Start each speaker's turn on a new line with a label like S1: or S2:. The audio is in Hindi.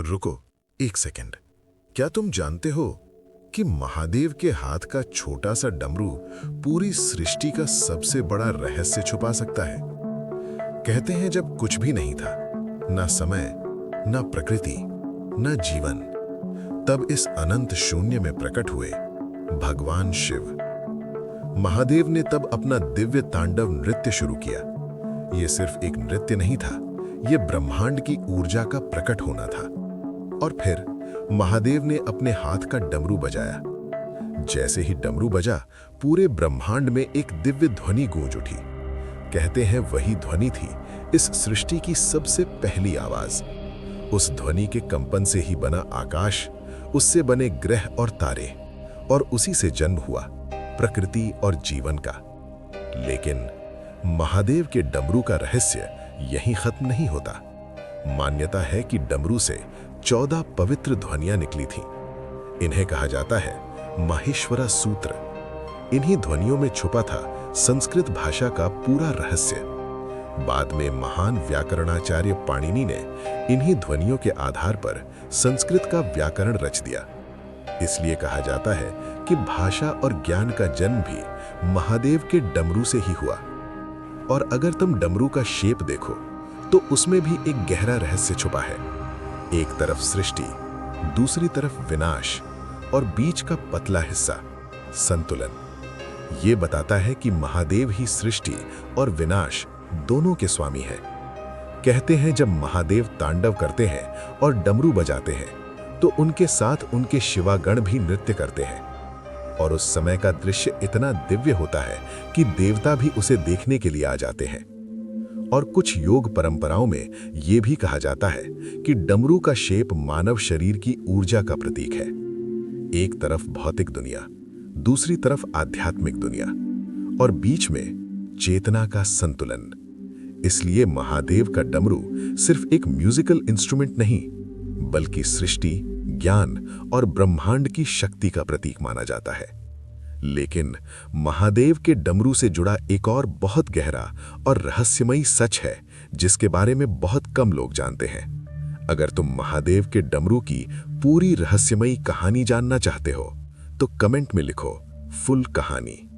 S1: रुको, एक सेकंड। क्या तुम जानते हो कि महादेव के हाथ का छोटा सा डमरू पूरी सृष्टि का सबसे बड़ा रहस्य छुपा सकता है? कहते हैं जब कुछ भी नहीं था, ना समय, ना प्रकृति, ना जीवन, तब इस अनंत शून्य में प्रकट हुए भगवान शिव। महादेव ने तब अपना दिव्य तांडव नृत्य शुरू किया। यह सिर्फ एक नृत्य नहीं था, यह ब्रह्मांड की ऊर्जा का प्रकट होना था। और फिर महादेव ने अपने हाथ का डमरू बजाया। जैसे ही डमरू बजा, पूरे ब्रह्मांड में एक दिव्य ध्वनि गूंज उठी। कहते हैं वही ध्वनि थी इस सृष्टि की सबसे पहली आवाज। उस ध्वनि के कंपन से ही बना आकाश, उससे बने ग्रह और तारे, और उसी से जन्म हुआ प्रकृति और जीवन का। लेकिन महादेव के डमरू का रहस्य यहीं खत्म नहीं होता। मान्यता है कि डमरू से 14 पवित्र ध्वनियां निकली थीं। इन्हें कहा जाता है माहेश्वरा सूत्र। इन्हीं ध्वनियों में छुपा था संस्कृत भाषा का पूरा रहस्य। बाद में महान व्याकरणाचार्य पाणिनि ने इन्हीं ध्वनियों के आधार पर संस्कृत का व्याकरण रच दिया। इसलिए कहा जाता है कि भाषा और ज्ञान का जन्म भी महादेव के डमरू से ही हुआ। और अगर तुम डमरू का शेप देखो तो उसमें भी एक गहरा रहस्य छुपा है। एक तरफ सृष्टि, दूसरी तरफ विनाश, और बीच का पतला हिस्सा संतुलन। ये बताता है कि महादेव ही सृष्टि और विनाश दोनों के स्वामी हैं। कहते हैं जब महादेव तांडव करते हैं और डमरू बजाते हैं तो उनके साथ उनके शिवागण भी नृत्य करते हैं। और उस समय का दृश्य इतना दिव्य होता है कि देवता भी उसे देखने के लिए आ जाते हैं। और कुछ योग परंपराओं में यह भी कहा जाता है कि डमरू का शेप मानव शरीर की ऊर्जा का प्रतीक है। एक तरफ भौतिक दुनिया, दूसरी तरफ आध्यात्मिक दुनिया, और बीच में चेतना का संतुलन। इसलिए महादेव का डमरू सिर्फ एक म्यूजिकल इंस्ट्रूमेंट नहीं, बल्कि सृष्टि, ज्ञान और ब्रह्मांड की शक्ति का प्रतीक माना जाता है। लेकिन महादेव के डमरू से जुड़ा एक और बहुत गहरा और रहस्यमयी सच है जिसके बारे में बहुत कम लोग जानते हैं। अगर तुम महादेव के डमरू की पूरी रहस्यमयी कहानी जानना चाहते हो तो कमेंट में लिखो फुल कहानी।